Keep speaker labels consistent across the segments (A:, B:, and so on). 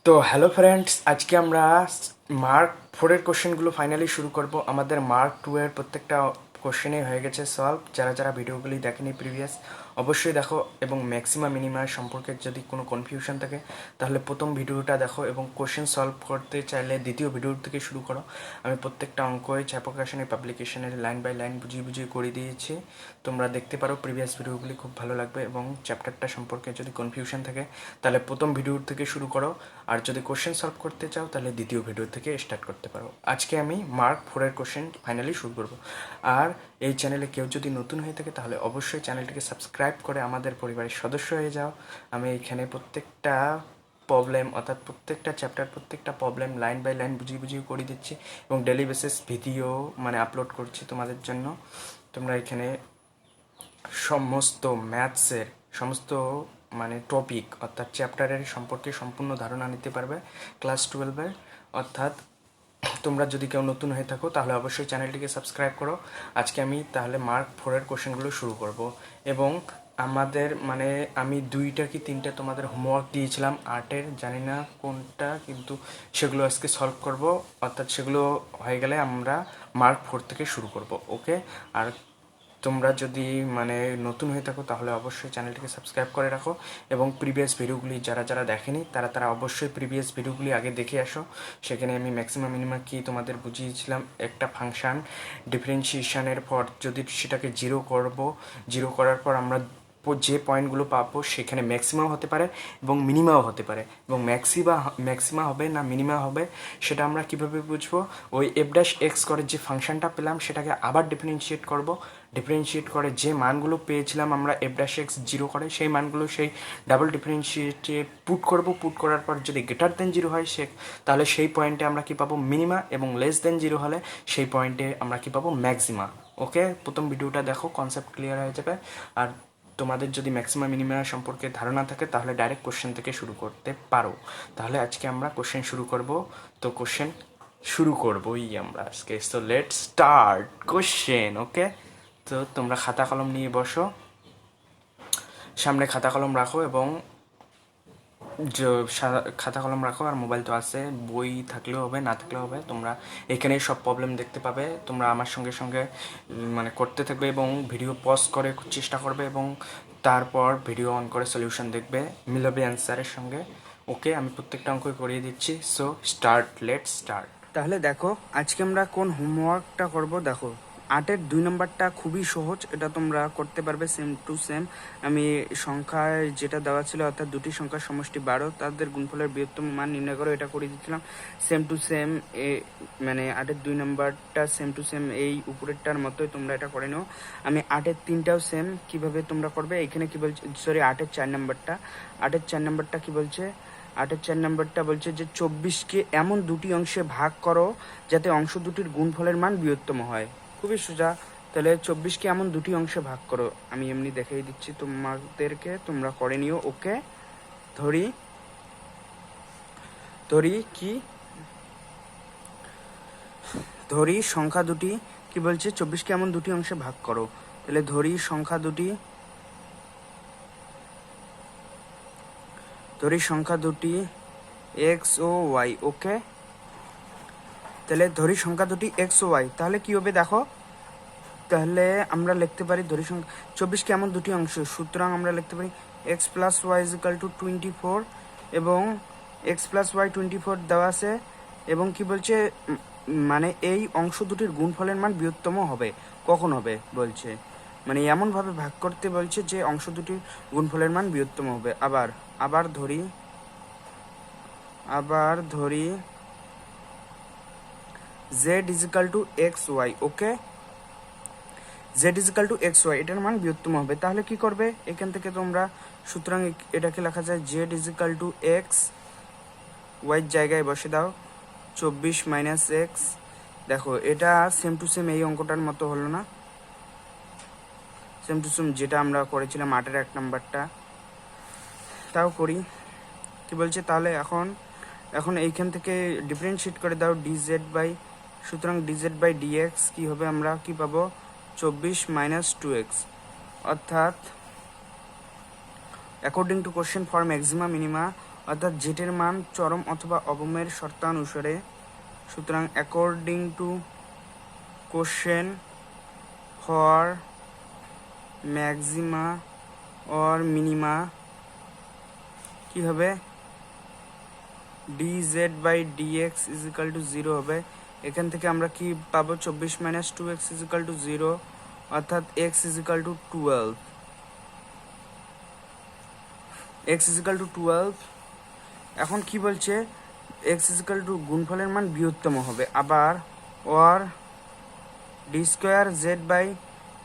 A: তো hello friends, আজকে আমরা মার্ক 4-এর কোশ্চেনগুলো ফাইনালি শুরু করব। আমাদের মার্ক 2-এর প্রত্যেকটা কোশ্চেনই হয়ে গেছে সলভ। যারা যারা ভিডিওগুলি দেখেনি প্রিভিয়াস, অবশ্যই দেখো এবং ম্যাক্সিমাম মিনিমাম সম্পর্কে যদি কোনো কনফিউশন থাকে তাহলে প্রথম ভিডিওটা দেখো এবং কোশ্চেন সলভ করতে চাইলে দ্বিতীয় ভিডিও থেকে শুরু করো। আমি প্রত্যেকটা অঙ্কই ছাপাকাশনের পাবলিকেশনের লাইন বাই লাইন বুঝিয়ে বুঝিয়ে করে দিয়েছি। তোমরা দেখতে পারো প্রিভিয়াস ভিডিওগুলি, খুব ভালো লাগবে। এবং চ্যাপ্টারটা সম্পর্কে যদি কনফিউশন থাকে তাহলে প্রথম ভিডিও থেকে শুরু করো, আর যদি কোশ্চেন সলভ করতে চাও তাহলে দ্বিতীয় ভিডিও থেকে স্টার্ট করতে পারো। আজকে আমি মার্ক 4-এর কোশ্চেন ফাইনালি শুরু করব। আর এই চ্যানেলে কেউ যদি নতুন হয়ে থাকে তাহলে অবশ্যই চ্যানেলটিকে সাবস্ক্রাইব করে আমাদের পরিবারের সদস্য হয়ে যাও। আমি এখানে প্রত্যেকটা প্রবলেম অর্থাৎ প্রত্যেকটা চ্যাপ্টার, প্রত্যেকটা প্রবলেম লাইন বাই লাইন বুঝিয়ে বুঝিয়ে করে দিচ্ছি এবং ডেলি বেসিস ভিডিও আপলোড করছি তোমাদের জন্য। তোমরা এখানে সমস্ত ম্যাথসের সমস্ত টপিক অর্থাৎ চ্যাপ্টারের সম্পর্কে সম্পূর্ণ ধারণা নিতে পারবে ক্লাস 12-এর। অর্থাৎ তোমরা যদি কেউ নতুন হয়ে থাকো তাহলে অবশ্যই চ্যানেলটিকে সাবস্ক্রাইব করো। আজকে আমি তাহলে মার্ক 4-এর কোশ্চেনগুলো শুরু করব। এবং আমাদের আমি 2টা কি 3টা তোমাদের হোমওয়ার্ক দিয়েছিলাম আর্টের, জানি না কোনটা, কিন্তু সেগুলো আজকে সলভ করব। অর্থাৎ সেগুলো হয়ে গেলে আমরা মার্ক 4 থেকে শুরু করব। ওকে? আর তোমরা যদি নতুন হয়ে থাকো তাহলে অবশ্যই চ্যানেলটিকে সাবস্ক্রাইব করে রাখো এবং প্রিভিয়াস ভিডিওগুলি যারা যারা দেখেনি তারা অবশ্যই প্রিভিয়াস ভিডিওগুলি আগে দেখে আসো। সেখানে আমি ম্যাক্সিমাম মিনিমাম কি তোমাদের বুঝিয়েছিলাম। একটা ফাংশান ডিফারেন্সিয়েশনের পর যদি সেটাকে জিরো করব, জিরো করার পর আমরা যে পয়েন্টগুলো পাবো সেখানে ম্যাক্সিমাম হতে পারে এবং মিনিমাও হতে পারে, এবং ম্যাক্সিমা হবে না মিনিমা হবে সেটা আমরা কিভাবে বুঝবো? ওই f'(x) করে যে ফাংশনটা পেলাম সেটাকে আবার ডিফারেন্সিয়েট করব। ডিফারেন্সিয়েট করে যে মানগুলো পেয়েছিলাম আমরা f'(x) জিরো করে, সেই মানগুলো সেই ডাবল ডিফারেন্সিয়েটে পুট করব। পুট করার পর যদি গ্রেটার দেন জিরো হয় তাহলে সেই পয়েন্টে আমরা কি পাবো? মিনিমা। এবং লেস দেন জিরো হলে সেই পয়েন্টে আমরা কি পাবো? ম্যাক্সিমা। ওকে, প্রথম ভিডিওটা দেখো, কনসেপ্ট ক্লিয়ার হয়ে যাবে। আর তোমাদের যদি ম্যাক্সিমাম মিনিমাম সম্পর্কে ধারণা থাকে তাহলে ডাইরেক্ট কোশ্চেন থেকে শুরু করতে পারো। তাহলে আজকে আমরা কোশ্চেন শুরু করব। তো কোশ্চেন শুরু করবোই আমরা আজকে। So let's start question. Okay, তো তোমরা খাতা কলম নিয়ে বসো, সামনে খাতা কলম রাখো এবং খাতা কলম রাখো। আর মোবাইল তো আছে, বই থাকলেও হবে, না থাকলেও হবে। তোমরা এখানে সব প্রবলেম দেখতে পাবে। তোমরা আমার সঙ্গে সঙ্গে করতে থাকবে এবং ভিডিও পজ করে চেষ্টা করবে এবং তারপর ভিডিও অন করে সলিউশন দেখবে, মিলাবে অ্যান্সারের সঙ্গে। ওকে, আমি প্রত্যেকটা অঙ্কই করিয়ে দিচ্ছি। So start, let's start. তাহলে দেখো আজকে আমরা কোন হোমওয়ার্কটা করব। দেখো 8-এর 2 নম্বরটা খুবই সহজ, এটা তোমরা করতে পারবে সেম টু সেম। আমি সংখ্যায় যেটা দেওয়া ছিল অর্থাৎ দুটি সংখ্যার সমষ্টি 12, তাদের গুণফলের বৃহত্তম মান নির্ণয় করো, এটা করে দিচ্ছিলাম সেম টু সেম। 8-এর 2 নম্বরটা সেম টু সেম এই উপরেরটার মতোই তোমরা এটা করে নাও। আমি 8-এর 3টাও সেম। কিভাবে তোমরা করবে? এখানে কি বলছে, সরি 8-এর 4 নম্বরটা, 8-এর 4 নম্বরটা কি বলছে? 8-এর 4 নম্বরটা বলছে যে 24কে এমন দুটি অংশে ভাগ করো যাতে অংশ দুটির গুণফলের মান বৃহত্তম হয়। খুবই সোজা। তাহলে 24কে এমন দুটি অংশে ভাগ করো। আমি এমনি দেখিয়ে দিচ্ছি তোমাদেরকে, তোমরা করে নিও। ওকে, ধরি সংখ্যা দুটি কি বলছে? 24কে এমন দুটি অংশে ভাগ করো। তাহলে ধরি সংখ্যা দুটি এক্স ও ওয়াই। ওকে, তাহলে ধরি সংখ্যা দুটি এক্স ও ওয়াই। তাহলে কি হবে দেখো, তাহলে আমরা লিখতে পারি ধরি সংখ্যা 24কে এমন দুটি অংশ, সুতরাং আমরা লিখতে পারি x plus Y is equal to 24, এবং x প্লাস ওয়াই 24 দেওয়া আছে। এবং কি বলছে, এই অংশ দুটির গুণফলের মান বৃহত্তম হবে। কখন হবে বলছে, এমনভাবে ভাগ করতে বলছে যে অংশ দুটির গুণফলের মান বৃহত্তম হবে। আবার ধরি z is equal to X Y. Okay, z is equal to X Y, এটার মান বৃহত্তম হবে। তাহলে কি করবে এখান থেকে তোমরা? সুতরাং এটাকে লেখা যায় z is equal to X, Y জায়গায় বসে দাও 24 মাইনাস এক্স। দেখো এটা সেম টু সেম এই অঙ্কটার মতো হলো না? সেম টু সেম যেটা আমরা করেছিলাম 8-এর 1 নম্বরটা। তাও করি। কি বলছে তাহলে এখন এইখান থেকে ডিফারেন্সিয়েট করে দাও dz বাই, সুতরাং dz বাই dx কি হবে? আমরা কি পাবো? 24 মাইনাস 2x। অর্থাৎ according to question for maxima minima অর্থাৎ জেটের মান চরম অথবা অবমের শর্তানুসারে। সুতরাং according to question for maxima or minima কি হবে, dz by dx is equal to 0 হবে। এখান থেকে আমরা কি পাবো, 24 minus 2x is equal to 0, অর্থাৎ x is equal to 12। x is equal to 12। এখন কি বলছে, x ইজ ইকাল টু গুণফলের মান বৃহত্তম হবে। আবার ওর d square Z by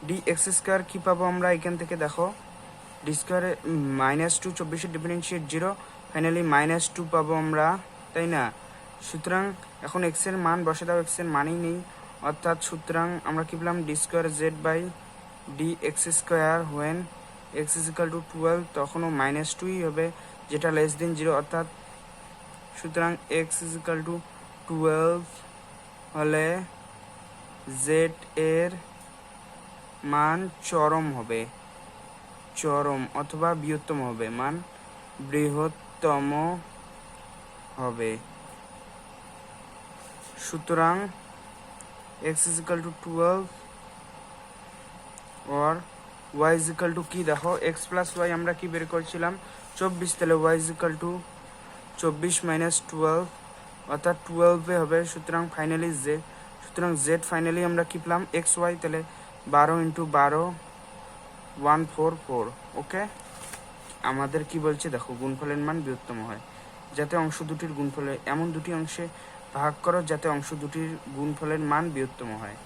A: D x square কী পাবো আমরা এখান থেকে, দেখো ডি স্কোয়ারে -2, 24 ডিফারেন্সিয়েট 0, ফাইনালি -2 পাবো আমরা, তাই না? সুতরাং এখন এক্স এর মান বসে দাও, এক্স এর মানেই নেই, অর্থাৎ সুতরাং আমরা কি পেলাম, D square Z by D x square when X is equal to 12, তখনও -2ই হবে, যেটা লেস দেন 0, অর্থাৎ সুতরাং এক্স ইজ ইকাল টু 12 হলে জেড এর মান চরম হবে, চরম অথবা বৃহত্তম হবে, মান বৃহত্তম হবে। সুতরাং x is equal to 12 or y is equal to কি, দেখো x plus y আমরা কি বের করেছিলাম 24, তাহলে y is equal to 24 minus 12, অর্থাৎ 12 হবে। সুতরাং ফাইনালি z ফাইনালি আমরা কি পেলাম xy, তাহলে 12 × 12 144। ওকে, আমাদের কি বলছে দেখো, গুণফলের মান বৃহত্তম হয়, যাতে অংশ দুটির গুণফলে এমন দুটি অংশে ভাগ করো যাতে অংশ দুটির গুণফলের মান বৃহত্তম হয়।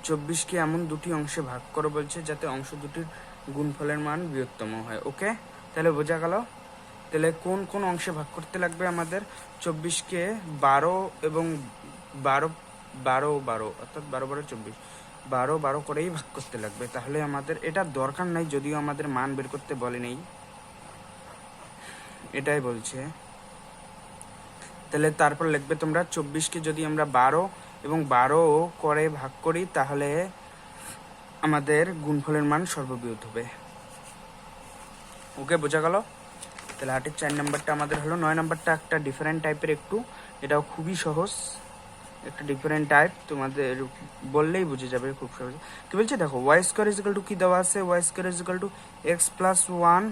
A: 24কে এমন দুটি অংশে ভাগ করো বলছে যাতে অংশ দুটির গুণফলের মান বৃহত্তম হয়। ওকে, তাহলে বোঝা গেল। তাহলে কোন কোন অংশে ভাগ করতে লাগবে আমাদের, 24কে 12 এবং 12 অর্থাৎ 12 12 24, 12 করেই ভাগ করতে লাগবে। তাহলে আমাদের এটা দরকার নাই, যদিও আমাদের মান বের করতে বলে নেই, এটাই বলছে। তাহলে তারপর লিখবে তোমরা 24কে যদি আমরা 12 এবং 12 করে ভাগ করি তাহলে আমাদের গুণফলের মান সর্ববৃহৎ হবে। ওকে, বোঝা গেল। তাহলে 8-এর 4 নাম্বারটা আমাদের হলো। 9 নাম্বারটা একটা ডিফারেন্ট টাইপের, একটু এটাও খুবই সহজ, একটা ডিফারেন্ট টাইপ, তোমাদের বললেই বুঝে যাবে খুব সহজে। কি বলছে দেখো, Y square is equal to কি দেওয়া আছে, Y square is equal to X plus 1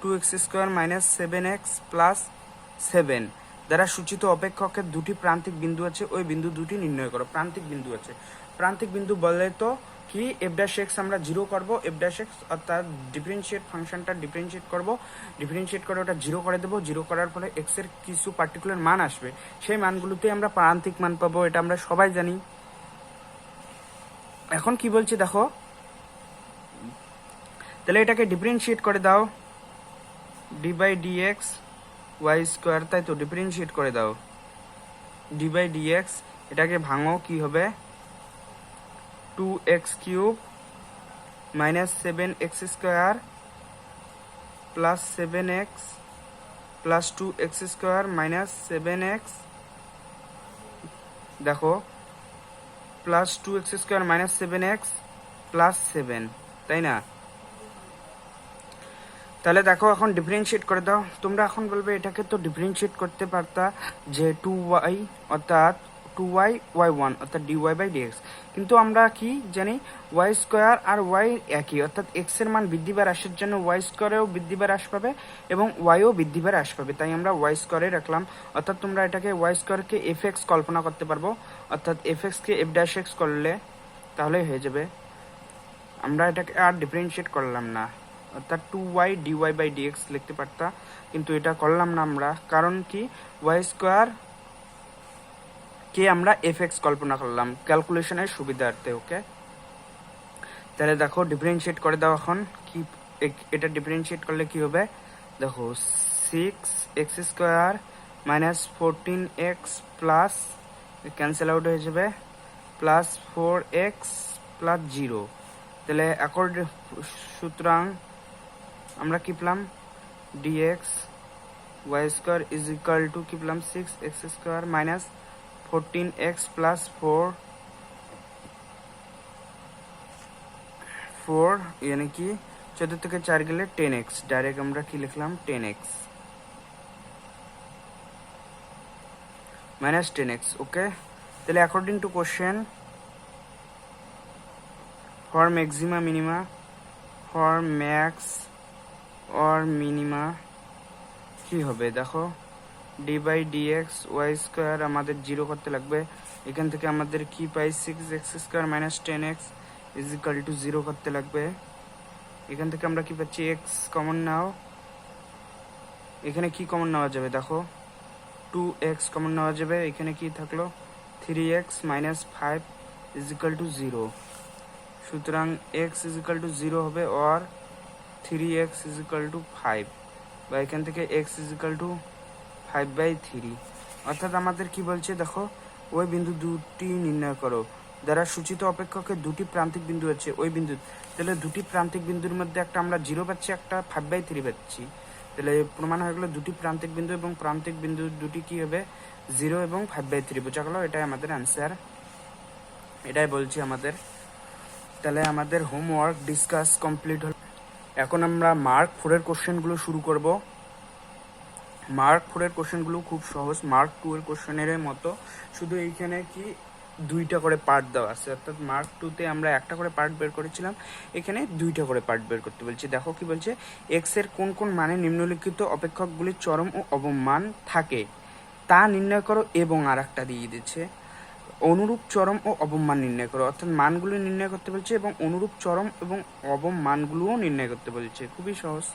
A: 2x square minus 7x plus 7 দ্বারা সূচিত অপেক্ষকের দুটি প্রান্তিক বিন্দু আছে, ওই বিন্দু দুটি নির্ণয় করো। প্রান্তিক বিন্দু আছে, প্রান্তিক বিন্দু বলে তো কি, f' আমরা 0 করবো, f' অর্থাৎ ডিফারেন্সিয়েট ফাংশনটা ডিফারেন্সিয়েট করে ওটা 0 করে দেবো। 0 করার ফলে x এর কিছু পার্টিকুলার মান আসবে, সেই মানগুলোতে আমরা প্রান্তিক মান পাবো, এটা আমরা সবাই জানি। এখন কি বলছে দেখো, তাহলে এটাকে ডিফারেন্সিয়েট করে দাও, D by D X Y square, তাই তো ডিফারেন্সিয়েট করে দাও ডি বাই ডিএক্স, এটাকে ভাঙো, কি হবে 2x cube minus 7x square plus 7x plus 2x square minus 7x, দেখো plus 2x square minus 7x plus 7, তাই না? তাহলে দেখো এখন ডিফারেন্সিয়েট করে দাও। তোমরা এখন বলবে এটাকে তো ডিফারেন্সিয়েট করতে পারতা যে 2y অর্থাৎ 2y y1 অর্থাৎ dy বাই dx, কিন্তু আমরা কি জানি y স্কোয়ার আর y একই, অর্থাৎ x এর মান বৃদ্ধি বা হ্রাসের জন্য y স্কোয়ারেও বৃদ্ধি বা হ্রাস পাবে এবং yও বৃদ্ধি বা হ্রাস পাবে, তাই আমরা y স্কোয়ারে রাখলাম। অর্থাৎ তোমরা এটাকে y স্কোয়ারকে fx কল্পনা করতে পারবো, অর্থাৎ fxকে f'(x) করলে তাহলেই হয়ে যাবে। আমরা এটাকে আর ডিফারেন্সিয়েট করলাম না, অর্থাৎ 2y dy বাই dx লিখতে পারতা, কিন্তু এটা করলাম না আমরা, কারণ কি y স্কোয়ার কে আমরা fx কল্পনা করলাম ক্যালকুলেশনের সুবিধার্থে। ওকে, তাহলে দেখো ডিফারেন্সিয়েট করে দাও এখন, কি এটা ডিফারেন্সিয়েট করলে কি হবে দেখো, 6x square minus 14x plus cancel out হয়ে যাবে প্লাস 4x প্লাস 0, তাহলে সুতরাং আমরা কি পেলাম dx y square is equal to কি পেলাম 6x square minus 14x plus 4 यानी कि 14 থেকে 4 গেলে 10x, ডাইরেক্ট আমরা কি লিখলাম 10x minus 10x, ওকে। তাহলে according to question for maxima minima, for max or minima কি হবে দেখো, D by D X Y square আমাদের 0 করতে লাগবে। এখান থেকে আমাদের কি পাই 6x square minus 10x is equal to 0 করতে লাগবে। এখান থেকে আমরা কি পাচ্ছি, এক্স কমন নাও, এখানে কি কমন নেওয়া যাবে দেখো 2x কমন নেওয়া যাবে, এখানে কি থাকলো 3x minus 5 is equal to 0। সুতরাং x ইজ ইকাল টু 0 হবে, or 3x is equal two 5, বা এখান থেকে x ইজ ইকাল টু 5/3। অর্থাৎ আমাদের কি বলছে দেখো, ওই বিন্দু দুটি নির্ণয় করো দ্বারা সূচিত অপেক্ষকের দুটি প্রান্তিক বিন্দু আছে ওই বিন্দু। তাহলে দুটি প্রান্তিক বিন্দুর মধ্যে একটা আমরা 0 পাচ্ছি, একটা 5/3 পাচ্ছি। তাহলে প্রমাণ হয়ে গেলো দুটি প্রান্তিক বিন্দু, এবং প্রান্তিক বিন্দু দুটি কি হবে 0 এবং 5/3, বোঝা গেল। এটাই আমাদের অ্যান্সার, এটাই বলছি আমাদের। তাহলে আমাদের হোমওয়ার্ক ডিসকাস কমপ্লিট হল। এখন আমরা মার্ক 4-এর কোশ্চেনগুলো শুরু করব। মার্ক 4-এর কোশ্চেনগুলো খুব সহজ, মার্ক 2-এর কোশ্চেনের মতো, শুধু এইখানে কি 2টা করে পার্ট দেওয়া আছে। অর্থাৎ মার্ক 2-তে আমরা একটা করে পার্ট বের করেছিলাম, এখানে 2টা করে পার্ট বের করতে বলছি। দেখো কি বলছে, এক্স এর কোন কোন মানে নিম্নলিখিত অপেক্ষকগুলির চরম ও অবমান থাকে তা নির্ণয় করো, এবং আর একটা দিয়ে দিচ্ছে অনুরূপ চরম ও অবমান নির্ণয় করো। অর্থাৎ মানগুলো নির্ণয় করতে বলছে এবং অনুরূপ চরম এবং অবমানগুলোও নির্ণয় করতে বলছে। খুবই সহজ।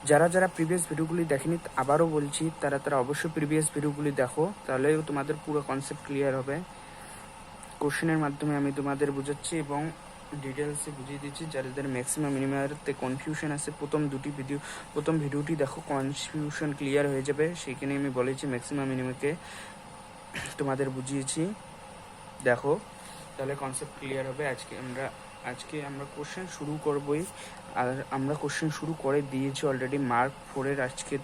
A: যারা যারা প্রিভিয়াস ভিডিওগুলি দেখেনি, আবারও বলছি, তারা অবশ্যই প্রিভিয়াস ভিডিওগুলি দেখো, তাহলে তোমাদের পুরো কনসেপ্ট ক্লিয়ার হবে। কোশ্চেনের মাধ্যমে আমি তোমাদের বোঝাচ্ছি এবং ডিটেলসে বুঝিয়ে দিচ্ছি। যাদের ম্যাক্সিমাম মিনিমামতে কনফিউশন আছে, প্রথম ভিডিওটি দেখো, কনফিউশন ক্লিয়ার হয়ে যাবে। সেইখানে আমি বলেছি ম্যাক্সিমাম মিনিমামকে তোমাদের বুঝিয়েছি, দেখো, তাহলে কনসেপ্ট ক্লিয়ার হবে। আজকে আমরা কোশ্চেন শুরু করবই, আর আমরা কোশ্চেন শুরু করে দিয়েছি অলরেডি। মার্ক 4-এর আজকে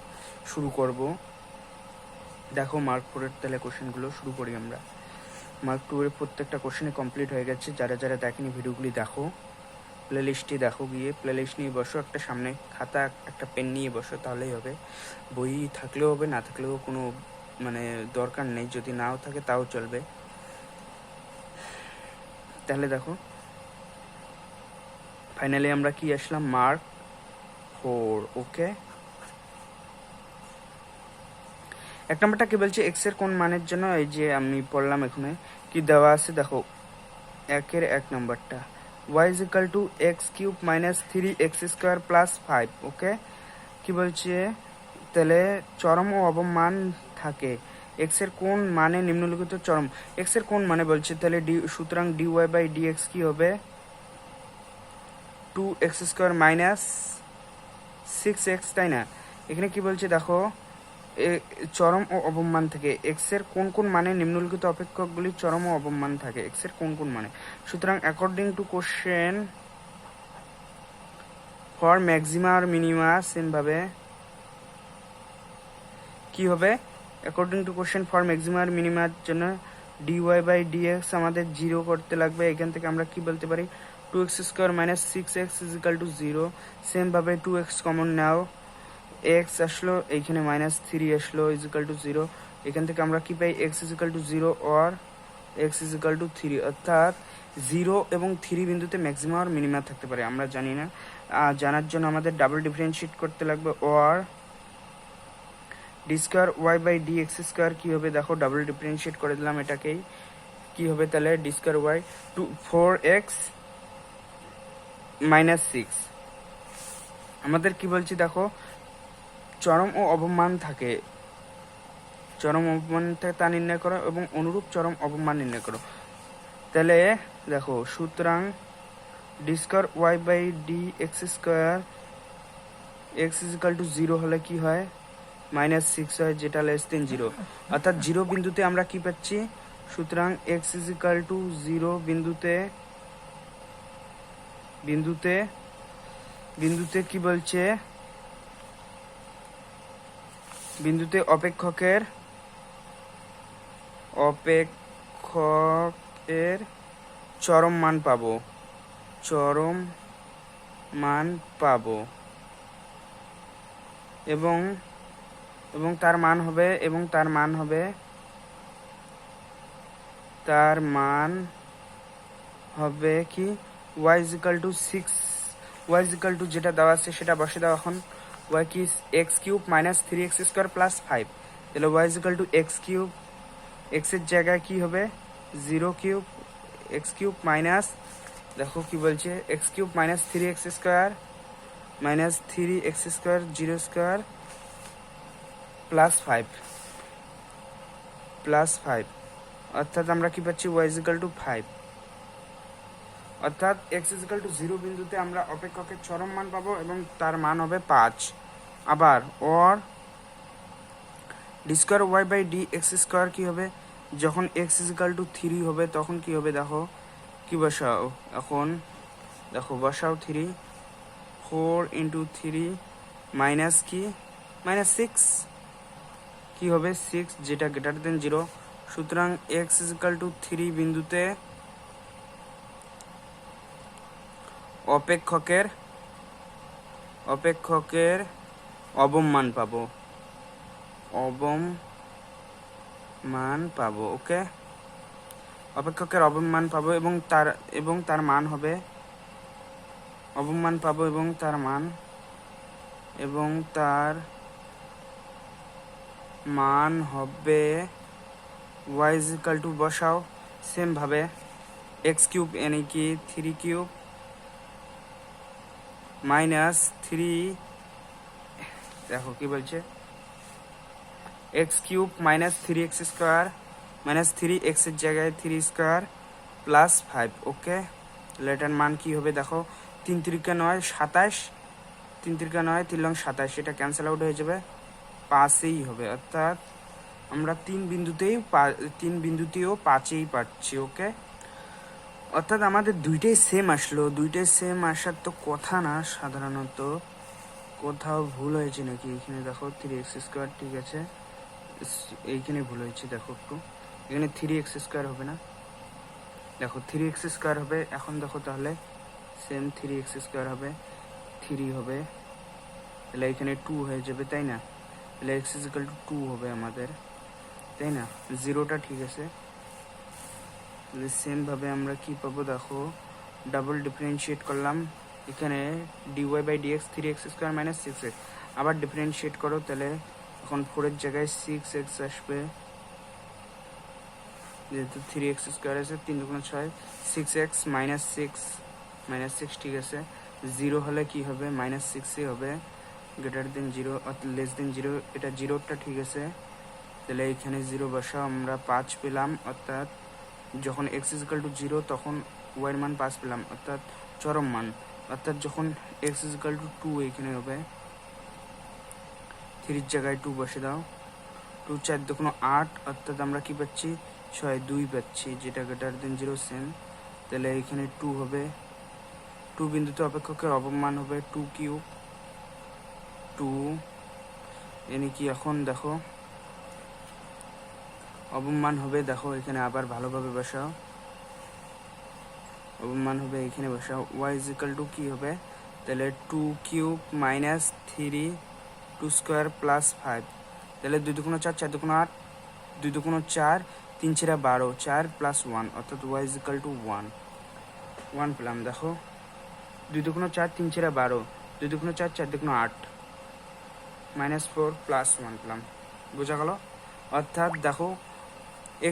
A: শুরু করব। দেখো মার্ক 4-এর তাহলে কোশ্চেনগুলো শুরু করি আমরা। মার্ক 2-এর প্রত্যেকটা কোশ্চেনে কমপ্লিট হয়ে গেছে। যারা যারা দেখেনি ভিডিওগুলি দেখো, প্লে লিস্টে দেখো, গিয়ে প্লে লিস্ট নিয়ে বসো, একটা সামনে খাতা একটা পেন নিয়ে বসো, তাহলেই হবে। বই থাকলেও হবে, না থাকলেও কোনো মানে দরকার নেই, যদি নাও থাকে তাও চলবে। তাহলে দেখো ফাইনালি আমরা কি আসলাম, মার্ক 4, ওকে। 1 নম্বরটা কি বলছে, এক্স এর কোন মানের জন্য, এই যে আমি পড়লাম এখানে কি দেওয়া আছে দেখো, 1 নম্বরটা y is equal to x cube minus 3x square plus 5, ওকে। কি বলছে, তাহলে চরম ও অবমান থাকে এক্স এর কোন মানে নিম্নলিখিত চরম, এক্স এর কোন মানে বলছে, তাহলে সুতরাং dy/dx কি হবে 2x স্কোয়ার মাইনাস 6x, তাই না। এখানে কি বলছে দেখো, চরম ও অবমান থাকে এক্স এর কোন কোন মানে নিম্নলিখিত অপেক্ষকগুলি চরম ও অবমান থাকে এক্স এর কোন কোন মানে। সুতরাং according to question for maxima আর মিনিমা সেম ভাবে কি হবে, according to question for maxima আর মিনিমার জন্য dy/dx আমাদের 0 করতে লাগবে। এখান থেকে আমরা কি বলতে পারি 2x square minus 6x is equal to 0। Same ভাবে 2x কমন নাও, x আসলো, এইখানে মাইনাস 3 আসলো, ইজ ইকাল টু 0। এখান থেকে আমরা কি পাই x is equal to 0 or x is equal two 3। অর্থাৎ 0 এবং 3 বিন্দুতে ম্যাক্সিমাম আর মিনিমাম থাকতে পারে, আমরা জানি না। জানার জন্য আমাদের ডাবল ডিফারেন্সিয়েট করতে লাগবে, or D square y/dx square কি হবে দেখো, ডাবল ডিফারেন্সিয়েট করে দিলাম এটাকেই, কি হবে তাহলে D square y 4x minus 6। আমাদের কি বলছি দেখো, চরম ও অবমান থাকে, চরম অবমান থাকে তা নির্ণয় করো এবং অনুরূপ চরম অবমান নির্ণয় করো। তাহলে দেখো, সুতরাং D square y/dx square x is equal to 0 হলে কি হয় মাইনাস 6 হয়, যেটা লেস দেন 0। অর্থাৎ 0 বিন্দুতে আমরা কি পাচ্ছি, সুতরাং x ইজ ইকাল টু 0 বিন্দুতে কি বলছে, বিন্দুতে অপেক্ষকের চরম মান পাবো, চরম
B: মান পাবো এবং এবং তার মান হবে কি y is equal to 6, y is equal to যেটা দেওয়া আছে সেটা বসে দাও এখন। y কি x cube minus 3x square plus 5, তাহলে y is equal to x cube, x এর জায়গায় কি হবে 0 কিউব, x কিউব মাইনাস, দেখো কি বলছে, x cube minus 3x square minus 3x square 0 square plus 5 অর্থাৎ আমরা কি পাচ্ছি y is equal to 5, অর্থাৎ x is equal to 0 বিন্দুতে আমরা অপেক্ষকের চরম মান পাবো এবং তার মান হবে 5। আবার or d square y by D x square কি হবে, যখন x is equal to 3 হবে তখন কি হবে, দেখো কি বসাও এখন, দেখো বসাও 3, 4 ইন্টু 3 মাইনাস কি মাইনাস 6 কি হবে 6, যেটা গ্রেটার দেন 0। সুতরাং x is equal to 3 বিন্দুতে অপেক্ষকের অবমান পাবো, ওকে, অপেক্ষকের অবমান পাবো এবং তার মান হবে y is equal to বসাও সেম ভাবে x কিউব এনে কি 3 কিউব মাইনাস 3, দেখো কি বলছে, x cube minus 3x square minus 3x এর জায়গায় 3 স্কোয়ার প্লাস 5, ওকে। এটার মান কি হবে, দেখো 3 3 9 27, 3 3 9 3 লং 27, এটা ক্যান্সেল আউট হয়ে যাবে, 5এই হবে, অর্থাৎ আমরা তিন বিন্দুতেও 5এই পাচ্ছি, ওকে। অর্থাৎ আমাদের দুইটাই সেম আসলো, দুইটাই সেম আসার তো কথা না, সাধারণত কোথাও ভুল হয়েছে নাকি, এখানে দেখো 3x স্কোয়ার, ঠিক আছে এইখানে ভুল হয়েছে, দেখো একটু এখানে 3x স্কোয়ার হবে না, দেখো 3x স্কোয়ার হবে, এখন দেখো তাহলে সেম 3x স্কোয়ার হবে, 3 হবে, তাহলে এখানে 2 হয়ে যাবে, তাই না, তাহলে x is equal to 2 হবে আমাদের, তাই না, 0টা ঠিক আছে। সেম ভাবে আমরা কি পাবো, দেখো ডাবল ডিফারেন্সিয়েট করলাম, এখানে dy by dx 3x square minus 6x, আবার ডিফারেন্সিয়েট করো, তাহলে এখন 4 এর জায়গায় 6x আসবে, যেহেতু 3x স্কোয়ার আছে, 3 2 6, 6x মাইনাস 6 ঠিক আছে, 0 হলে কি হবে মাইনাস 6ই হবে, গ্রেটার দেন 0 অর্থাৎ লেস দেন 0, এটা 0টা ঠিক আছে, তাহলে এখানে 0 বসাও, আমরা 5 পেলাম, অর্থাৎ যখন x is equal to 0 তখন y এর মান 5 পেলাম, অর্থাৎ চরম মান, অর্থাৎ যখন x is equal to 2 এখানে হবে, 3 জায়গায় 2 বসে দাও, 2 4 2 8, অর্থাৎ আমরা কি পাচ্ছি 6 2 পাচ্ছি, যেটা গ্রেটার দেন 0 সেম, তাহলে এখানে 2 হবে, 2 বিন্দুতে অপেক্ষকের অবমান হবে 2 কিউব 2, এনে কি এখন দেখো অবমান হবে, দেখো এখানে আবার ভালোভাবে বসাও, অবমান হবে এখানে বসাও, y is equal to কি হবে, তাহলে 2 কিউব মাইনাস 3 2 স্কোয়ার প্লাস 5, তাহলে 2 2 4 4 2 8, 2 2 4 3 4 12, 4 প্লাস 1, অর্থাৎ y is equal to 1 পেলাম, দেখো 2 2 4 3 4 12, 2 2 4 4 2 8 মাইনাস 4 প্লাস 1 পেলাম, বোঝা গেল। অর্থাৎ দেখো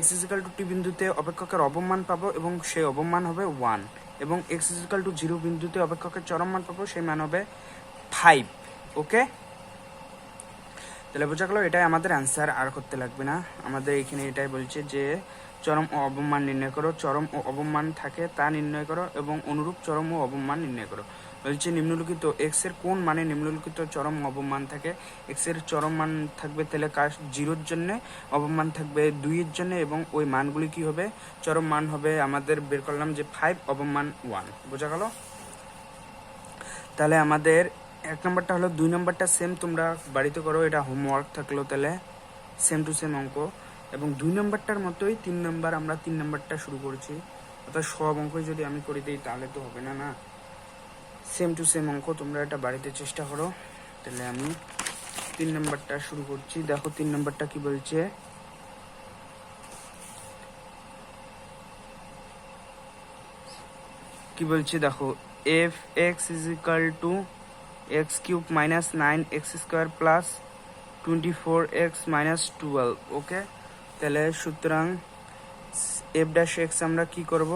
B: x is equal to 2 বিন্দুতে অপেক্ষকের অবমান পাবো এবং সেই অবমান হবে 1, এবং x is equal to 0 বিন্দুতে অপেক্ষকের চরম মান পাবো, সেই মান হবে 5, ওকে। তাহলে বোঝা গেল, এটাই আমাদের অ্যান্সার, আর করতে লাগবে না আমাদের, এখানে এটাই বলছে যে চরম ও অবমান নির্ণয় করো, চরম ও অবমান থাকে তা নির্ণয় করো এবং অনুরূপ চরম ও অবমান নির্ণয় করো। বলছে নিম্নলিখিত এক্স এর কোন মানে নিম্নলিখিত চরম অবমান থাকে, এক্স এর চরম মান থাকবে তাহলে কার 0-র জন্য, অবমান থাকবে 2-এর জন্য, এবং ওই মানগুলি কি হবে চরম মান হবে, আমাদের বের করলাম যে 5, অবমান 1, বোঝা গেল। তাহলে আমাদের 1 নম্বরটা হলো, 2 নম্বরটা সেম তোমরা বাড়িতে করো, এটা হোমওয়ার্ক থাকলো, তাহলে সেম টু সেম অঙ্ক, এবং 2 নম্বরটার মতোই 3 নম্বর, আমরা 3 নম্বরটা শুরু করছি, অর্থাৎ সব অঙ্কই যদি আমি করে দিই তাহলে তো হবে না, সেম টু সেম অঙ্ক, তোমরা এটা বাড়িতে চেষ্টা করো। তাহলে আমি 3 নম্বরটা শুরু করছি। দেখো 3 নম্বরটা কি বলছে, দেখো F x is equal to x cube minus 9x square plus 24x minus 12। ওকে, তাহলে সুতরাং এফ ড্যাশ এক্স আমরা কি করব,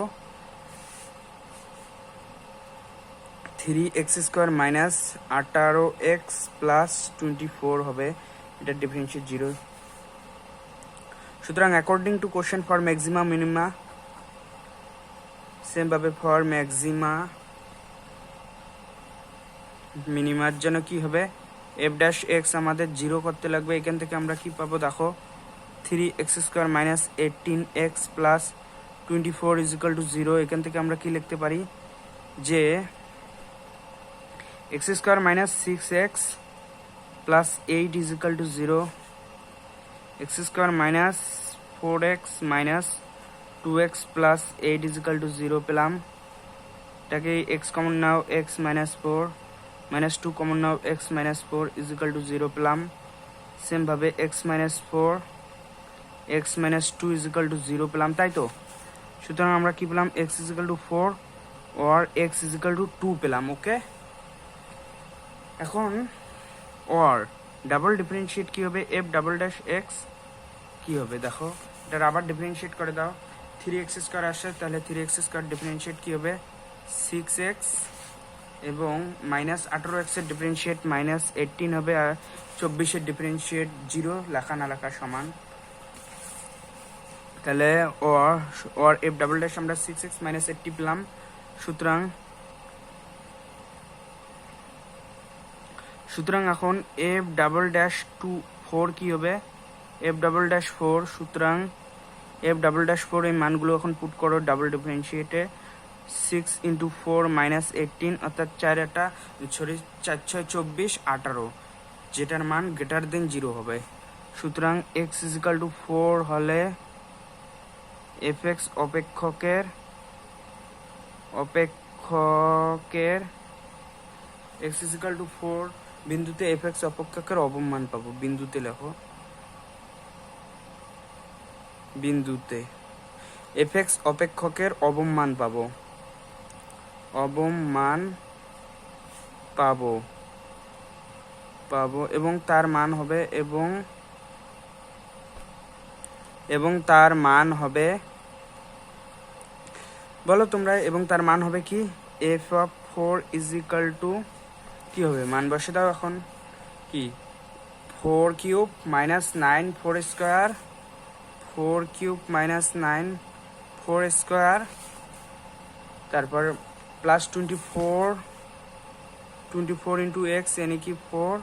B: 3x square minus 18x plus 24 হবে, এটা ডিফারেন্সিয়েট 0। সুতরাং according to question for maxima minima, same ভাবে ফর ম্যাক্সিমা মিনিমার জন্য কি হবে, এফ ড্যাশ এক্স আমাদের 0 করতে লাগবে। এখান থেকে আমরা কি পাবো, দেখো 3x square minus 18x plus 24 is equal to 0। এখান থেকে আমরা কি লিখতে পারি যে x square minus 6x plus 8 is equal to 0, x square minus 4x minus 2x plus 8 is equal to 0 পেলাম। এটাকে x common now, x minus 4 minus 2 common now, x minus 4 is equal to 0 পেলাম। Same ভাবে x minus 4 x minus 2 is equal to 0 পেলাম, তাই তো। সুতরাং আমরা কি পেলাম, x is equal two 4 or x is equal two 2 পেলাম। ওকে, এখন or ডাবল ডিফারেন্সিয়েট কি হবে, f ডাবল ড্যাশ x কি হবে, দেখো এটা আবার ডিফারেন্সিয়েট করে দাও। 3x স্কোয়ার আসে, তাহলে 3x স্কোয়ার ডিফারেন্সিয়েট কি হবে 6x, এবং মাইনাস 18x এর ডিফারেন্সিয়েট মাইনাস 18 হবে, আর 24 এর ডিফারেন্সিয়েট 0, লেখা না লেখা সমান। তাহলে or f ডাবল ড্যাশ আমরা 6x মাইনাস 80 পেলাম। সুতরাং এখন f ডাবল ড্যাশ 4 কি হবে, f ডাবল ড্যাশ 4। সুতরাং f ডাবল ড্যাশ 4 এই মানগুলো এখন পুট করো ডাবল ডিফারেন্সিয়েটে। 6 ইন্টু 4 মাইনাস 18, অর্থাৎ 4 6 24 18, যেটার মান গ্রেটার দেন 0 হবে। সুতরাং x ইজ ইকাল টু 4 হলে fx অপেক্ষকের x is equal two 4 বিন্দুতে fx অপেক্ষকের অবমান পাবো। বিন্দুতে লেখো, বিন্দুতে fx অপেক্ষকের অবমান পাবো, এবং তার মান হবে বলো তোমরা, এবং তার মান হবে কি, f of 4 is equal to কি হবে, মান বসে দাও এখন, কি 4 cube minus 9 4 square, 4 cube minus 9 4 square, তারপর প্লাস 24 ইন্টু এক্স এনে কি 4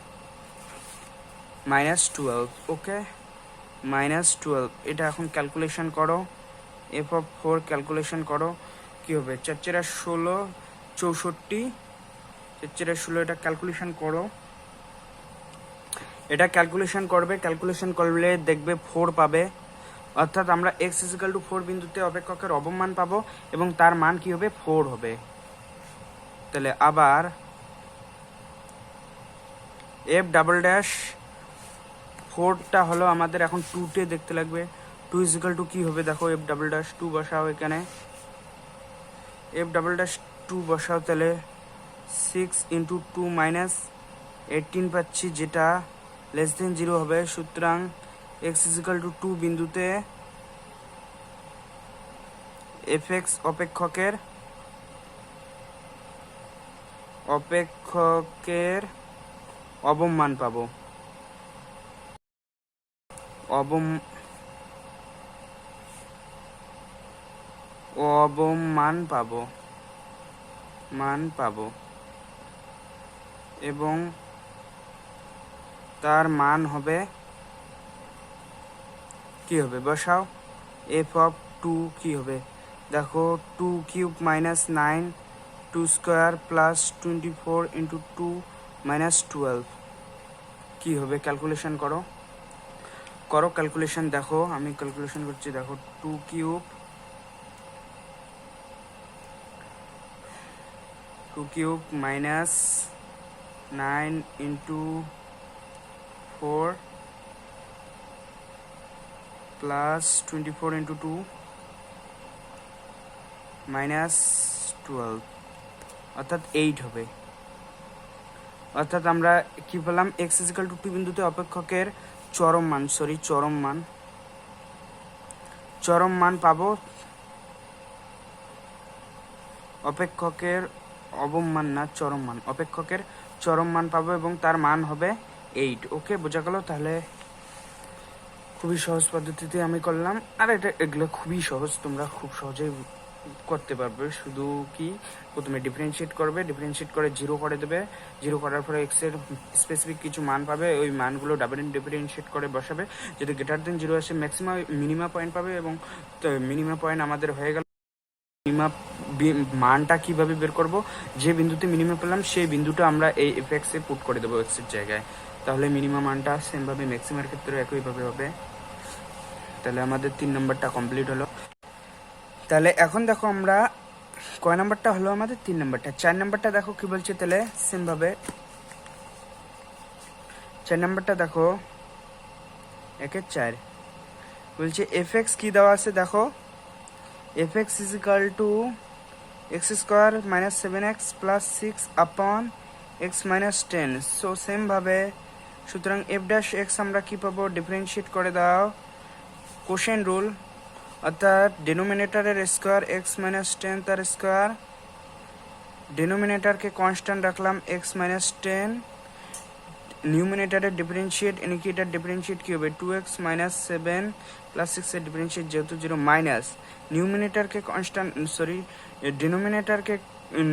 B: মাইনাস 12। ওকে, মাইনাস 12, এটা এখন ক্যালকুলেশন করো, এফ অফ 4 ক্যালকুলেশন করো, কি হবে 4 4 16 64, 4 4 16, এটা ক্যালকুলেশন করো। এটা ক্যালকুলেশন করলে দেখবে 4 পাবে, অর্থাৎ আমরা x ইজ ইকাল টু 4 বিন্দুতে অপেক্ষকের অবমান পাবো, এবং তার মান কি হবে 4 হবে। তাহলে আবার f ডাবল ড্যাশ 4টা হলো আমাদের এখন 2 দেখতে লাগবে। 2 ইজ ইকাল টু কি হবে, দেখো f ডাবল ড্যাশ 2 বসাও, এখানে f ডাবল ড্যাশ 2 বসাও, তাহলে 6 ইন্টু 2 মাইনাস 18 পাচ্ছি, যেটা লেস দেন 0 হবে। সুতরাং x ইজ ইকাল টু 2 বিন্দুতে fx অপেক্ষকের অবমান পাবো, মান পাবো, এবং তার মান হবে কি হবে, বসাও, f অফ 2 কি হবে, দেখো 2 cube minus 9 2 square plus 24 into 2 minus 12 কি হবে, ক্যালকুলেশন করো ক্যালকুলেশন। দেখো আমি ক্যালকুলেশন করছি, দেখো 2 2 cube minus 9 into 4 plus 24 into 2 minus 12 অর্থাৎ 8 হবে। অর্থাৎ আমরা কি পেলাম, x ইজিক্যাল টু 2 বিন্দুতে অপেক্ষকের চরম মান পাবো, অপেক্ষকের অবমান না চরম মান, অপেক্ষকের চরম মান পাবো এবং তার মান হবে 8। ওকে, বোঝা গেল? তাহলে খুবই সহজ পদ্ধতিতে আমি করলাম, আর এগুলো খুবই সহজ, তোমরা খুব সহজেই করতে পারবে। শুধু কি প্রথমে ডিফারেন্সিয়েট করবে, ডিফারেন্সিয়েট করে 0 করে দেবে, 0 করার পরে x এর স্পেসিফিক কিছু মান পাবে, ওই মানগুলো ডাবল ডিফারেন্সিয়েট করে বসাবে, যদি গ্রেটার দেন 0 আসে ম্যাক্সিমাম মিনিমাম পয়েন্ট পাবে, এবং মিনিমাম পয়েন্ট আমাদের হয়ে গেল। মিনিমাম মানটা কিভাবে বের করব, যে বিন্দুতে মিনিমাম পেলাম সেই বিন্দুটা আমরা এই এফএক্স এ পুট করে দেবো x এর জায়গায়, তাহলে মিনিমাম মানটা সেম ভাবে ম্যাক্সিমামের ক্ষেত্রে একইভাবে হবে। তাহলে আমাদের 3 নম্বরটা কমপ্লিট হলো। তাহলে এখন দেখো আমরা কয় নাম্বারটা হলো, আমাদের 3 নাম্বারটা। 4 নাম্বারটা দেখো কি বলছে, তাহলে সেম ভাবে 4 নাম্বারটা দেখো, 1/4 বলছে এফএক্স কি দেওয়া আছে, দেখো FX is equal to X square minus 7x plus 6 আপন এক্স মাইনাস 10। সো সেম ভাবে সুতরাং এফ ড্যাশ এক্স আমরা কি পাবো, ডিফারেন্সিয়েট করে দাও কোশেন রুল, অর্থাৎ ডিনোমিনেটরের স্কোয়ার এক্স মাইনাস 10 তার স্কোয়ার, ডিনোমিনেটরকে কনস্ট্যান্ট রাখলাম এক্স মাইনাস 10, নিউমিনেটরের ডিফারেন্সিয়েট ইন্ডিকেটর ডিফারেন্সিয়েট কি হবে 2x মাইনাস 7 প্লাস 6 এর ডিফারেন্সিয়েট যেহেতু 0 মাইনাস নিউমিনেটরকে কনস্ট্যান্ট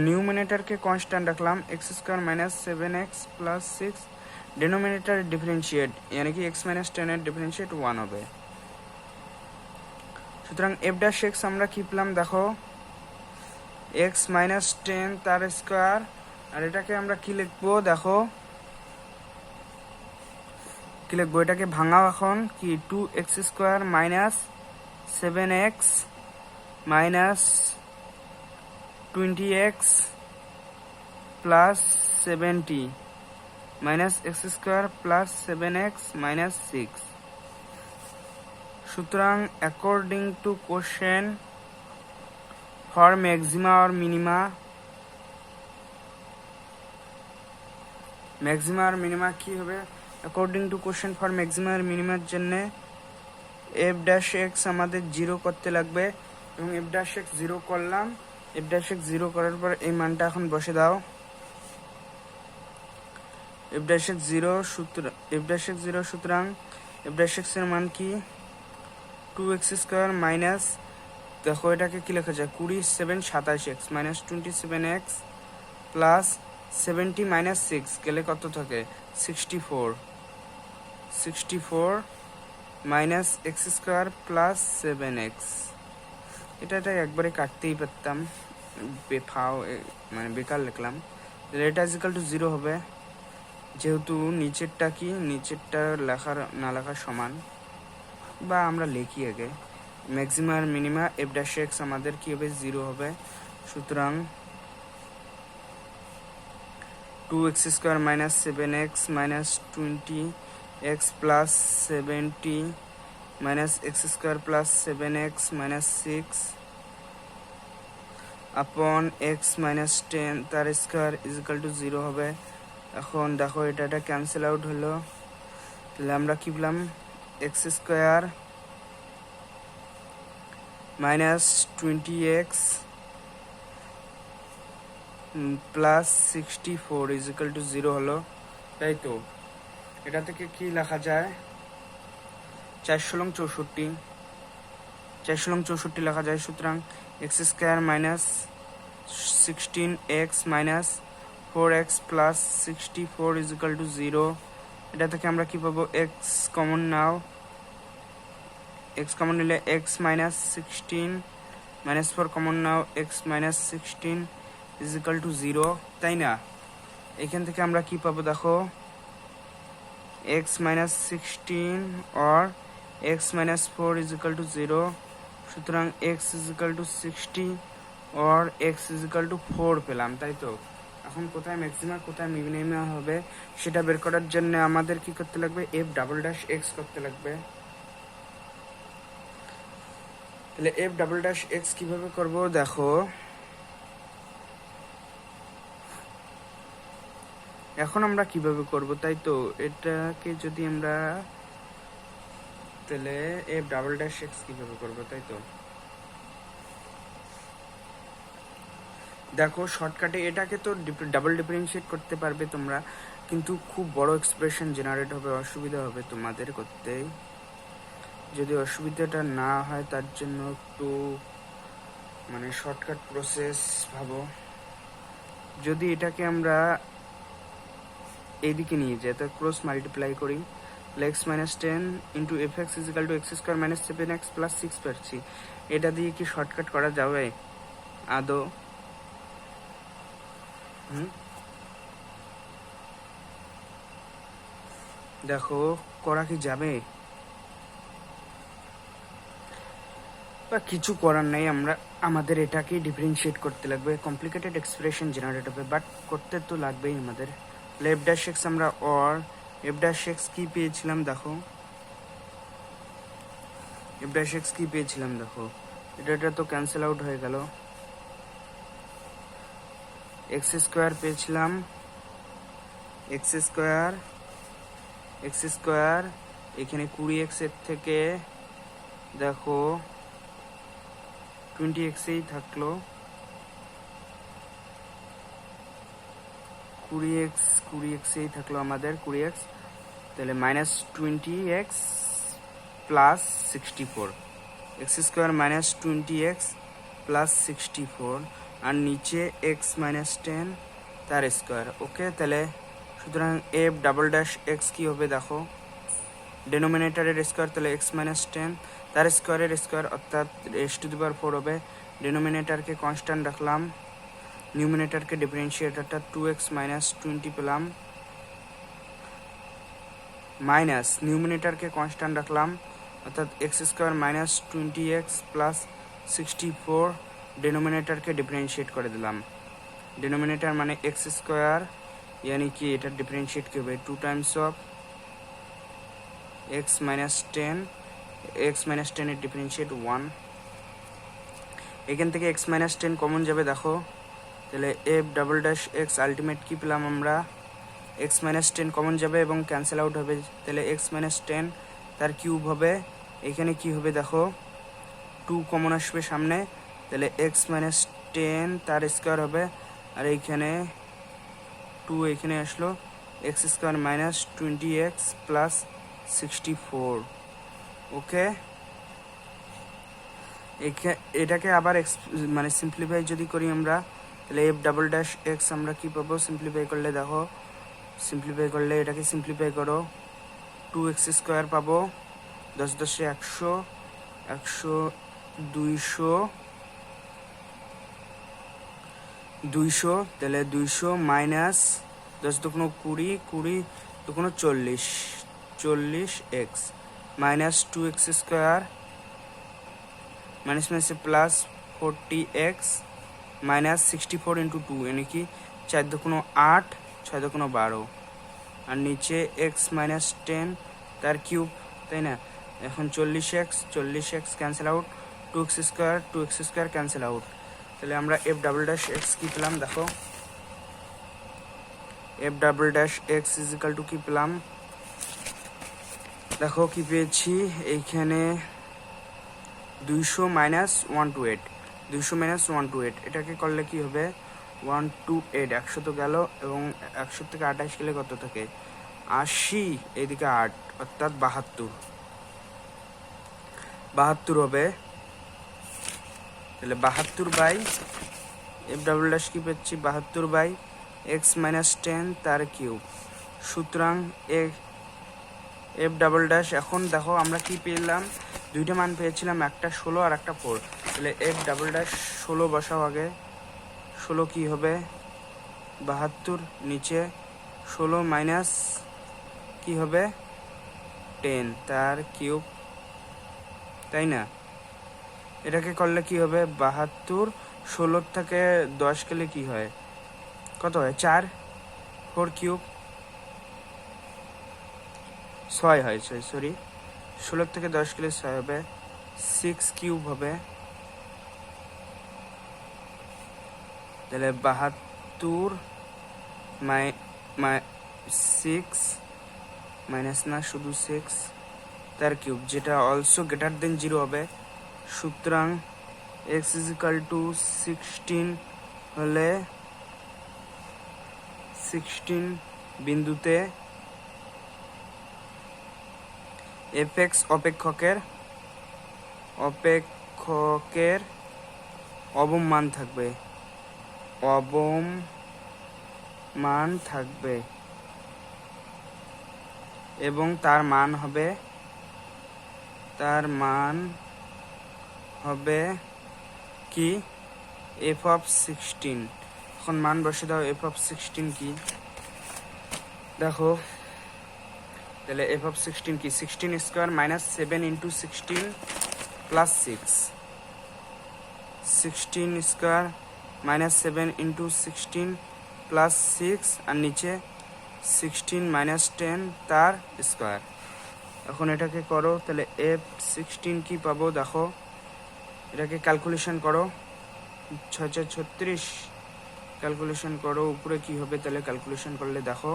B: নিউমিনেটরকে কনস্ট্যান্ট রাখলাম x square minus 7x plus 6, denominator differentiate यानी कि x মাইনাস 10 এর ডিফারেন্সিয়েট 1 হবে। সুতরাং f ড্যাশ x আমরা কি পেলাম, দেখো x মাইনাস 10 তার স্কোয়ার, আর এটাকে আমরা কি লিখবো, দেখো কি লিখবো, এটাকে ভাঙাও এখন কি 2x square minus 7x minus 20x plus 70 minus x square plus 7x minus 6। সুতরাং according to question for maxima আর মিনিমা, ম্যাক্সিমা আর মিনিমা কি হবে, according to question for maxima আর মিনিমার জন্য এফ ড্যাশ এক্স আমাদের 0 করতে লাগবে, এবং এফ ড্যাশ এক্স 0 করলাম, এফ ড্যাশ এক্স 0 করার পর এই মানটা এখন বসে দাও, এফ ড্যাশ এক্স 0 সুতরাং এফ ড্যাশ এক্স 0 সুতরাং এফ ড্যাশ এক্স এর মান কি 2x স্কোয়ার মাইনাস, দেখো এটাকে কি লেখা যায় 20 7 27x minus 27x plus 70 minus 6 গেলে কত থাকে 64 minus x square plus 7x। এটা একবারে কাটতেই পারতাম, মানে বেকার লিখলাম, এটা ইজিক্যাল টু 0 হবে, যেহেতু নিচেরটা কি নিচেরটা না লেখার সমান, বা আমরা লিখি আগে ম্যাক্সিমা আর মিনিমা এফ ড্যাশ এক্স আমাদের কি হবে 0 হবে। সুতরাং 2x square minus 7x minus 20x plus 70 minus x square plus 7x minus 6 আপন এক্স মাইনাস 10 তার স্কোয়ার ইজিক্যাল টু 0 হবে। এখন দেখো এটা ক্যান্সেল আউট হলো, তাহলে আমরা কি পেলাম X square minus 20x plus 64 is equal to 0 হলো, তাই তো। এটা থেকে কি লেখা যায় 464 লেখা যায়। সুতরাং X square minus 16x minus 4x plus 64 is equal to 0। এটা থেকে আমরা কি পাবো এক্স কমন নাও, এক্স কমন নিলে এক্স মাইনাস 16 মাইনাস 4 কমন নাও এক্স মাইনাস 16 ইজিক্যাল টু 0, তাই না। এখান থেকে আমরা কি পাবো দেখো X minus 16 or X minus 4 is equal to 0। সুতরাং X is equal to 60 or X is equal to 4 পেলাম, তাই তো। এখন কোথায় ম্যাক্সিমা কোথায় মিনিমা হবে সেটা বের করার জন্য আমাদের কি করতে লাগবে, এফ ডাবল ড্যাশ এক্স করতে লাগবে। তাহলে এফ ডাবল ড্যাশ এক্স কিভাবে করব দেখো, এখন আমরা কিভাবে করব তাই তো, এটাকে যদি আমরা তাহলে এফ ডাবল ড্যাশ এক্স কিভাবে করব তাই তো, দেখো শর্টকাটে এটাকে তো ডাবল ডিফারেন্সিয়েট করতে পারবে তোমরা, কিন্তু খুব বড় এক্সপ্রেশন জেনারেট হবে, অসুবিধা হবে তোমাদের করতে। যদি অসুবিধাটা না হয় তার জন্য একটু মানে শর্টকাট প্রসেস ভাবো। যদি এটাকে আমরা এইদিকে নিয়ে যাই তো ক্রস মাল্টিপ্লাই করি, X minus 10 into F X is equal to X square minus 7x plus 6 পাচ্ছি। এটা দিয়ে কি শর্টকাট করা যাবে আদৌ? দেখো করা কি যাবে? বা কিছু করার নেই, আমাদের এটাকে ডিফারেন্সিয়েট করতে লাগবে, কমপ্লিকেটেড এক্সপ্রেশন জেনারেট হবে, বাট করতে তো লাগবেই আমাদের। এফ ড্যাশ এক্স আমরা এফ ড্যাশ এক্স কি পেয়েছিলাম দেখো, এফ ড্যাশ এক্স কি পেয়েছিলাম দেখো, এটা তো ক্যান্সেল আউট হয়ে গেল। এক্স স্কোয়ার পেয়েছিলাম, এক্স স্কোয়ার এখানে 20x এর থেকে দেখো 20x এই থাকলো, 20x এই থাকলো আমাদের 20x, তাহলে minus 20x plus 64, x square minus 20x plus 64, আর নিচে এক্স মাইনাস 10 তার স্কোয়ার। ওকে, তাহলে সুতরাং এফ ডাবল ড্যাশ এক্স কি হবে দেখো, ডেনোমিনেটারের স্কোয়ার, তাহলে এক্স মাইনাস 10 তার স্কোয়ারের স্কোয়ার অর্থাৎ s⁴ হবে। ডেনোমিনেটারকে কনস্ট্যান্ট রাখলাম, নিউমিনেটারকে ডিফারেন্সিয়েট অর্থাৎ 2x মাইনাস 20 পেলাম, মাইনাস নিউমিনেটারকে কনস্ট্যান্ট রাখলাম অর্থাৎ x square minus 20x plus 64, ডেনোমিনেটারকে ডিফারেন্সিয়েট করে দিলাম। ডিনোমিনেটার মানে এক্স স্কোয়ার, यानी कि এটা ডিফারেন্সিয়েট কি হবে 2 Times of x minus 10, x minus 10 এর ডিফারেন্সিয়েট 1, এখান থেকে x মাইনাস 10 কমন যাবে দেখো, তাহলে F double dash x ultimate কি পেলাম আমরা, x মাইনাস 10 কমন যাবে এবং ক্যান্সেল আউট হবে, তাহলে x মাইনাস 10 তার কিউব হবে, এখানে কি হবে দেখো 2 কমন আসবে সামনে, তাহলে x মাইনাস 10 তার স্কোয়ার হবে, আর এইখানে 2 এখানে আসলো, x square minus 20x plus 64। ওকে, এটাকে আবার মানে সিম্পলিফাই যদি করি আমরা, তাহলে এফ ডাবল ড্যাশ এক্স আমরা কি পাবো, সিম্পলিফাই করলে দেখো, সিম্পলিফাই করলে এটাকে সিম্পলিফাই করো, 2x স্কোয়ার পাবো, 10 10 100, 100 200, তাহলে 200 মাইনাস 10 দুগুণ 20, 20 দুগুণ 40, 40x minus 2x square minus में से प्लस 40x माइनस 64 इंटू 2 यानी कि 4 दुगुनो 8, 6 दुगुनो 12, और नीचे x माइनस 10 तार किউব, তাই না? এখন 40x cancel out, 2x square cancel out, তাহলে আমরা এফ ডাবল ড্যাশ এক্স কি পেলাম দেখো, F double dash x is equal to কি পেলাম দেখো, কি পেয়েছি এইখানে 200 মাইনাস 128, 200 মাইনাস 128, এটাকে করলে কি হবে 128, 100 তো গেল এবং 100 থেকে 28 গেলে কত থাকে 80, এদিকে 8 অর্থাৎ 72 হবে, তাহলে 72 বাই এফ ডাবল ড্যাশ কি পেয়েছি 72 বাই এক্স মাইনাস 10 তার কিউব। সুতরাং এফ ডাবল ড্যাশ, এখন দেখো আমরা কি পেলাম, দুইটা মান পেয়েছিলাম, একটা 16 আর একটা 4, তাহলে এফ ডাবল ড্যাশ 16 বসাও আগে, 16 কি হবে 72, নিচে 16 মাইনাস কি হবে 10 তার কিউব, তাই না? এটাকে করলে কি হবে 72, 16 থেকে 10 গেলে কি হয় কত হয় 4, 4 কিউব 6 হয়, সরি 16 থেকে 10 গেলে 6 হবে, 6 কিউব হবে, তাহলে 72 6 মাইনাস না শুধু 6 তার কিউব, যেটা অলসো গ্রেটার দেন 0 হবে। সুতরাং x ইজ ইকাল টু 16 হলে 16 বিন্দুতে fx অপেক্ষকের অবম মান থাকবে এবং তার মান হবে কি f অফ 16। এখন মান বসে দাও, f অফ 16 কি দেখো, তাহলে f অফ 16 কি 16 square minus 7 into 16 plus 6, 16 square minus 7 into 16 plus 6 আর নিচে 16 মাইনাস 10 তার স্কোয়ার। এখন এটাকে করো, তাহলে f16 কি পাবো দেখো, এটাকে ক্যালকুলেশন করো, 6 ক্যালকুলেশন করো উপরে কি হবে, তাহলে ক্যালকুলেশন করলে দেখো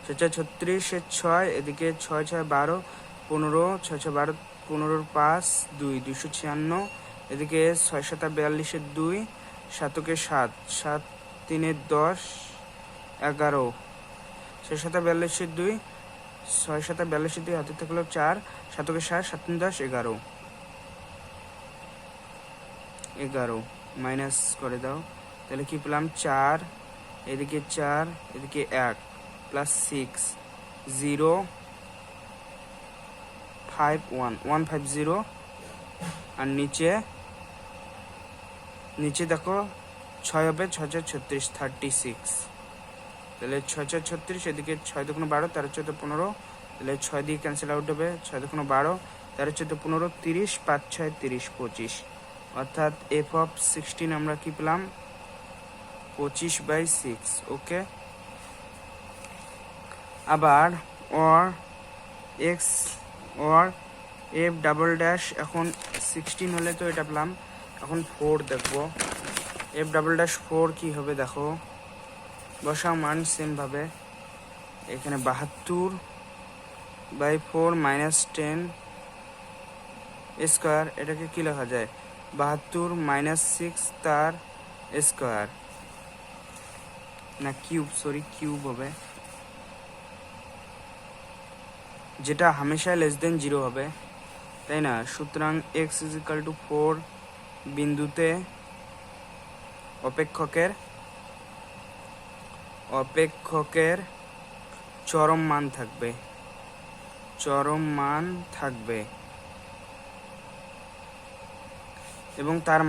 B: 6 6, এদিকে 6 6 12 15, 6 6 12 15 5 2 256, এদিকে 6 7 42 2, 7 7 7 3 10 11, 6 7 42 2, 6 7 42 2 হাতে থাকলো 4, 7 7 7 10 11 11 মাইনাস করে দাও, তাহলে কি পেলাম 4, এদিকে 4 এদিকে 1 প্লাস 6 0 5 1 150 আর নিচে দেখো 6 হবে 6 36 36, তাহলে 6 36, এদিকে 6 2 12 13 14 15, তাহলে 6 দিয়ে ক্যান্সেল আউট হবে, 6 2 12 13 14 15 30 5 6 30 25, অর্থাৎ f অফ 16 আমরা কি পেলাম 25/6। ওকে, আবার or f ডাবল ড্যাশ, এখন 16 হলে তো এটা পেলাম, এখন 4 দেখবো, f ডাবল ড্যাশ 4 কি হবে দেখো, বসাও মান সেম ভাবে, এখানে 72/4 মাইনাস 10 স্কোয়ার, এটাকে কি লেখা যায় 72 মাইনাস 6 তার স্কোয়ার, না কিউব, সরি কিউব হবে, যেটা হামেশা লেস দেন 0 হবে, তাই না। সুতরাং x ইজ ইকাল টু 4 বিন্দুতে অপেক্ষকের চরম মান থাকবে এবং তার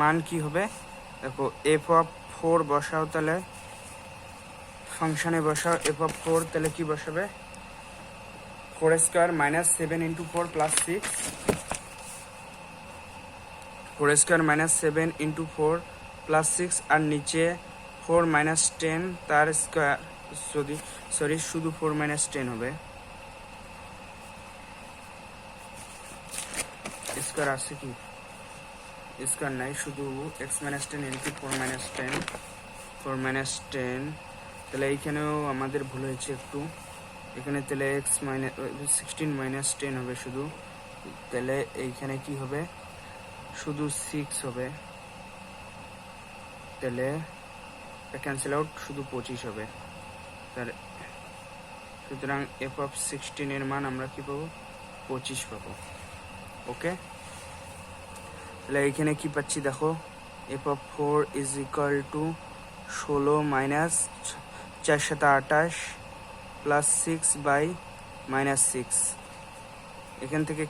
B: মান কি হবে দেখো, f অফ 4 বসাও, তাহলে ফাংশনে বসাও f অফ 4, তাহলে কি বসাবে 4 square minus 7 into 4 plus 6, 4 square minus 7 into 4 plus 6 আর নিচে 4 মাইনাস 10 তার স্কোয়ার, সরি শুধু 4 মাইনাস 10 হবে, স্কোয়ার আছে কি স্কোয়ার নাই, শুধু x মাইনাস 10 ইন্টু 4 মাইনাস 10, তাহলে এইখানেও আমাদের ভুল হয়েছে একটু, এখানে তাহলে x মাইনাস 16 মাইনাস 10 হবে শুধু, তাহলে এইখানে কি হবে শুধু 6 হবে, তাহলে ক্যান্সেল আউট, শুধু 25 হবে, সুতরাং f অফ 16 এর মান আমরা কি পাবো 25 পাবো। ওকে, তাহলে এইখানে কি পাচ্ছি দেখো, f of 4 is equal to 16 minus 4 7 28 plus 6 by minus 6, এখান থেকে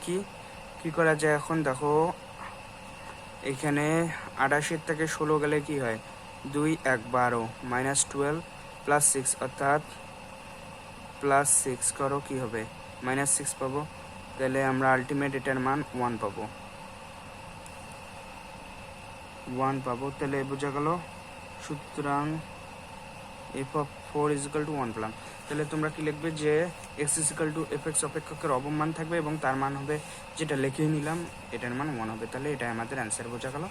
B: কি করা যায় এখন দেখো, এখানে 28 থেকে 16 গেলে কি হয় 2 1 12 মাইনাস 12 প্লাস 6, অর্থাৎ প্লাস 6 করো কি হবে মাইনাস 6 পাবো, তাহলে আমরা আলটিমেট এটার মান 1 পাবো। তাহলে বোঝা গেল। সুতরাং এফ অফ 4 ইজিক্যাল টু 1 পেলাম। তাহলে তোমরা কি লিখবে যে x is equal to F x অপেক্ষকের অবমান থাকবে এবং তার মান হবে, যেটা লিখেই নিলাম, এটার মান 1 হবে। তাহলে এটাই আমাদের অ্যান্সার, বোঝা গেল।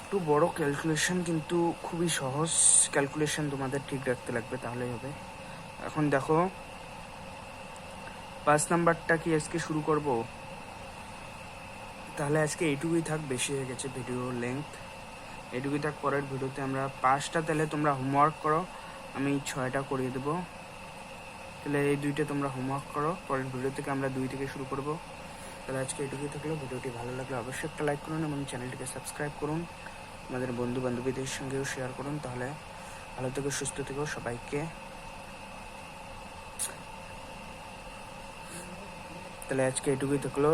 B: একটু বড় ক্যালকুলেশন, কিন্তু খুবই সহজ ক্যালকুলেশন, তোমাদের ঠিক রাখতে লাগবে, তাহলেই হবে। এখন দেখো 5 নাম্বারটা কি আজকে শুরু করব? তাহলে আজকে এইটুকুই থাক, বেশি হয়ে গেছে ভিডিও লেন্থ, এইটুকুই থাক। পরের ভিডিওতে আমরা 5টা, তাহলে তোমরা হোমওয়ার্ক করো, আমি 6টা করিয়ে দেবো। তাহলে এই 2টা তোমরা হোমওয়ার্ক করো, পরের ভিডিও থেকে আমরা 2 থেকে শুরু করব। তাহলে আজকে এইটুকুই থাকলো। ভিডিওটি ভালো লাগলে অবশ্যই একটা লাইক করুন এবং চ্যানেলটিকে সাবস্ক্রাইব করুন, আমাদের বন্ধু বান্ধবীদের সঙ্গেও শেয়ার করুন। তাহলে ভালো থেকো, সুস্থ থেকো সবাইকে। তাহলে আজকে এইটুকুই থাকলো।